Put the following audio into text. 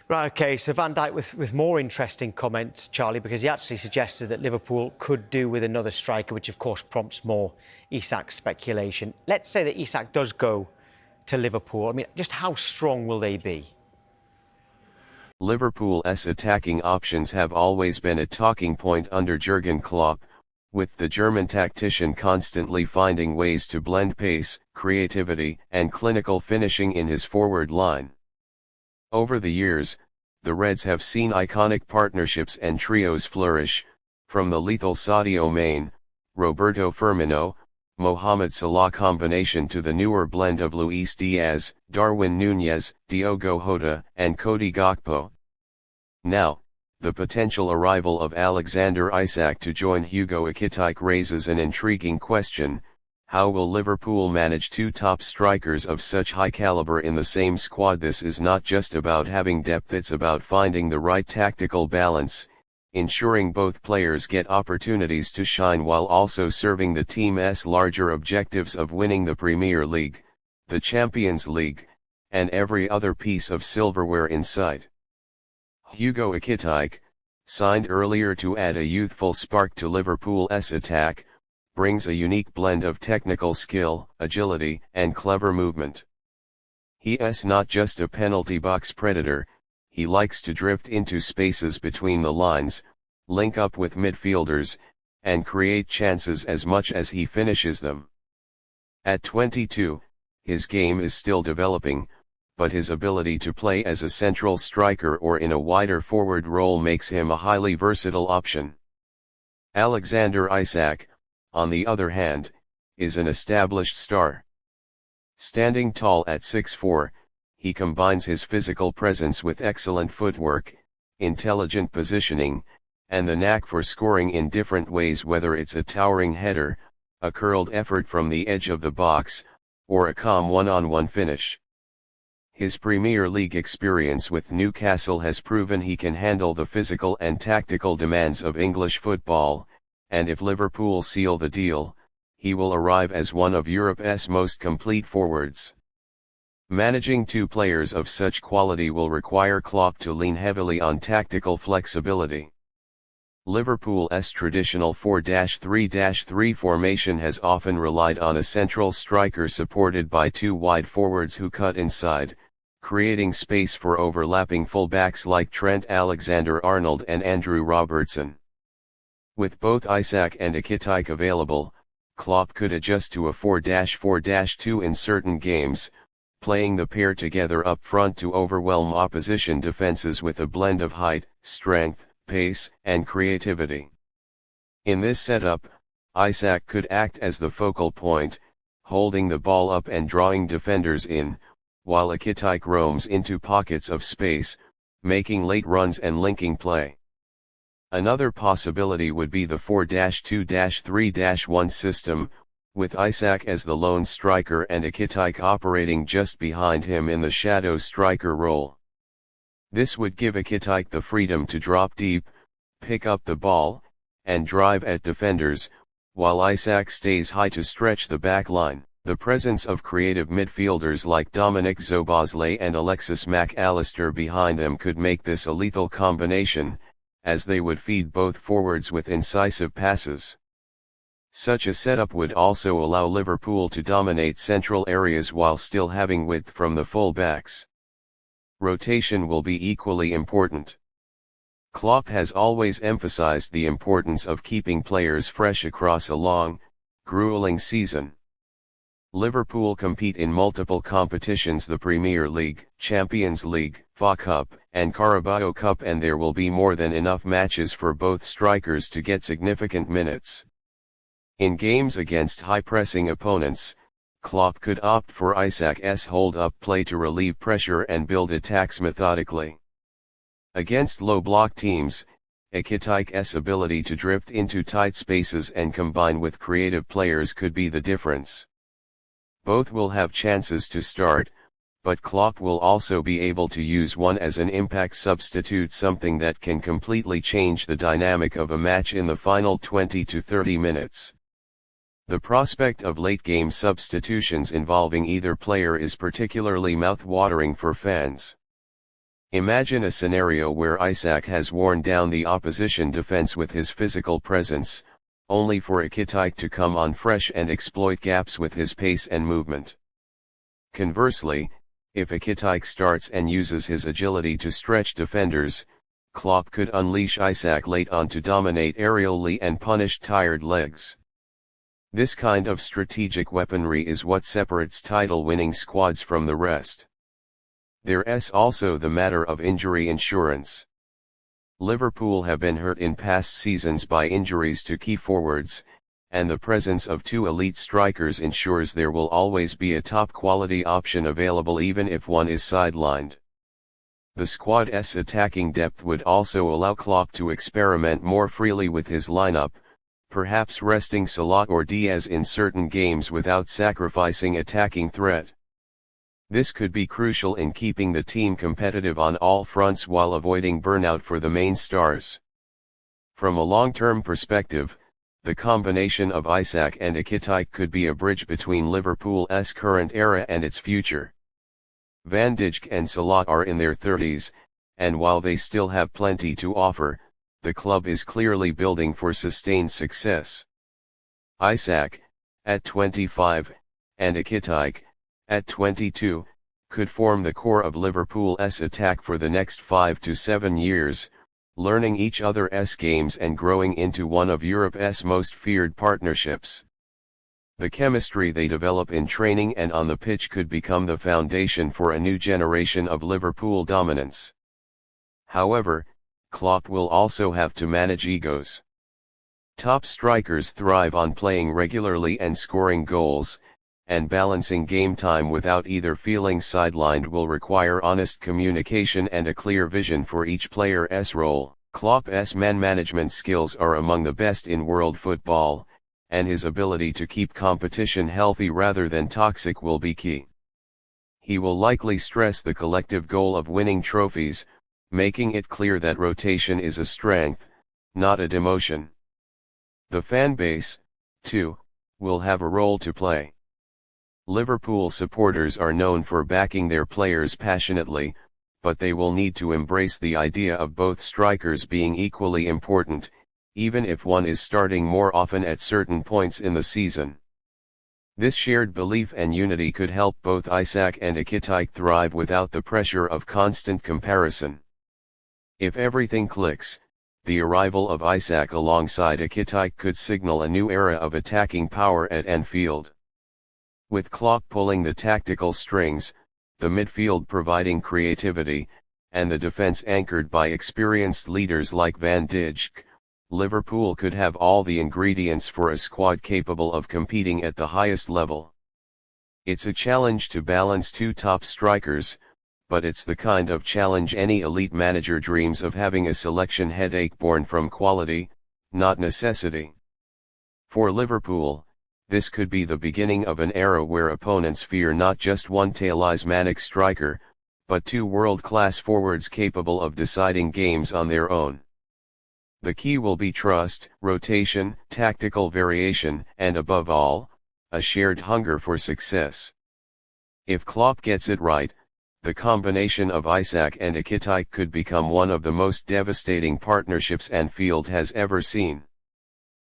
Right, OK, so Van Dijk with more interesting comments, Charlie, because he actually suggested that Liverpool could do with another striker, which of course prompts more Isak speculation. Let's say that Isak does go to Liverpool. I mean, just how strong will they be? Liverpool's attacking options have always been a talking point under Jurgen Klopp, with the German tactician constantly finding ways to blend pace, creativity, and clinical finishing in his forward line. Over the years, the Reds have seen iconic partnerships and trios flourish, from the lethal Sadio Mane, Roberto Firmino, Mohamed Salah combination to the newer blend of Luis Diaz, Darwin Núñez, Diogo Jota, and Cody Gakpo. Now, the potential arrival of Alexander Isak to join Hugo Ekitike raises an intriguing question: how will Liverpool manage two top strikers of such high caliber in the same squad? This is not just about having depth, it's about finding the right tactical balance, ensuring both players get opportunities to shine while also serving the team's larger objectives of winning the Premier League, the Champions League, and every other piece of silverware in sight. Hugo Ekitike, signed earlier to add a youthful spark to Liverpool's attack, brings a unique blend of technical skill, agility, and clever movement. He's not just a penalty box predator, he likes to drift into spaces between the lines, link up with midfielders, and create chances as much as he finishes them. At 22, his game is still developing, but his ability to play as a central striker or in a wider forward role makes him a highly versatile option. Alexander Isak, on the other hand, is an established star. Standing tall at 6'4", he combines his physical presence with excellent footwork, intelligent positioning, and the knack for scoring in different ways, whether it's a towering header, a curled effort from the edge of the box, or a calm one-on-one finish. His Premier League experience with Newcastle has proven he can handle the physical and tactical demands of English football, and if Liverpool seal the deal, he will arrive as one of Europe's most complete forwards. Managing two players of such quality will require Klopp to lean heavily on tactical flexibility. Liverpool's traditional 4-3-3 formation has often relied on a central striker supported by two wide forwards who cut inside, creating space for overlapping fullbacks like Trent Alexander-Arnold and Andrew Robertson. With both Isak and Ekitike available, Klopp could adjust to a 4-4-2 in certain games, playing the pair together up front to overwhelm opposition defenses with a blend of height, strength, pace, and creativity. In this setup, Isak could act as the focal point, holding the ball up and drawing defenders in, while Ekitike roams into pockets of space, making late runs and linking play. Another possibility would be the 4-2-3-1 system, with Isak as the lone striker and Ekitike operating just behind him in the shadow striker role. This would give Ekitike the freedom to drop deep, pick up the ball, and drive at defenders, while Isak stays high to stretch the back line. The presence of creative midfielders like Dominic Szoboszlai and Alexis Mac Allister behind them could make this a lethal combination, as they would feed both forwards with incisive passes. Such a setup would also allow Liverpool to dominate central areas while still having width from the full-backs. Rotation will be equally important. Klopp has always emphasized the importance of keeping players fresh across a long, grueling season. Liverpool compete in multiple competitions: the Premier League, Champions League, FA Cup, and Carabao Cup, and there will be more than enough matches for both strikers to get significant minutes. In games against high-pressing opponents, Klopp could opt for Isak's hold-up play to relieve pressure and build attacks methodically. Against low-block teams, Ekitike's ability to drift into tight spaces and combine with creative players could be the difference. Both will have chances to start, but Klopp will also be able to use one as an impact substitute, something that can completely change the dynamic of a match in the final 20 to 30 minutes. The prospect of late-game substitutions involving either player is particularly mouth-watering for fans. Imagine a scenario where Isak has worn down the opposition defense with his physical presence, only for Ekitike to come on fresh and exploit gaps with his pace and movement. Conversely, if Ekitike starts and uses his agility to stretch defenders, Klopp could unleash Isak late on to dominate aerially and punish tired legs. This kind of strategic weaponry is what separates title-winning squads from the rest. There's also the matter of injury insurance. Liverpool have been hurt in past seasons by injuries to key forwards, and the presence of two elite strikers ensures there will always be a top-quality option available even if one is sidelined. The squad's attacking depth would also allow Klopp to experiment more freely with his lineup, perhaps resting Salah or Diaz in certain games without sacrificing attacking threat. This could be crucial in keeping the team competitive on all fronts while avoiding burnout for the main stars. From a long-term perspective, the combination of Isak and Ekitike could be a bridge between Liverpool's current era and its future. Van Dijk and Salah are in their 30s, and while they still have plenty to offer, the club is clearly building for sustained success. Isak, at 25, and Ekitike, at 22, could form the core of Liverpool's attack for the next 5 to 7 years, learning each other's games and growing into one of Europe's most feared partnerships. The chemistry they develop in training and on the pitch could become the foundation for a new generation of Liverpool dominance. However, Klopp will also have to manage egos. Top strikers thrive on playing regularly and scoring goals, and balancing game time without either feeling sidelined will require honest communication and a clear vision for each player's role. Klopp's man management skills are among the best in world football, and his ability to keep competition healthy rather than toxic will be key. He will likely stress the collective goal of winning trophies, making it clear that rotation is a strength, not a demotion. The fan base, too, will have a role to play. Liverpool supporters are known for backing their players passionately, but they will need to embrace the idea of both strikers being equally important, even if one is starting more often at certain points in the season. This shared belief and unity could help both Isak and Ekitike thrive without the pressure of constant comparison. If everything clicks, the arrival of Isak alongside Ekitike could signal a new era of attacking power at Anfield. With Klopp pulling the tactical strings, the midfield providing creativity, and the defense anchored by experienced leaders like Van Dijk, Liverpool could have all the ingredients for a squad capable of competing at the highest level. It's a challenge to balance two top strikers, but it's the kind of challenge any elite manager dreams of, having a selection headache born from quality, not necessity. For Liverpool, this could be the beginning of an era where opponents fear not just one talismanic striker, but two world-class forwards capable of deciding games on their own. The key will be trust, rotation, tactical variation, and above all, a shared hunger for success. If Klopp gets it right, the combination of Isak and Ekitike could become one of the most devastating partnerships Anfield has ever seen.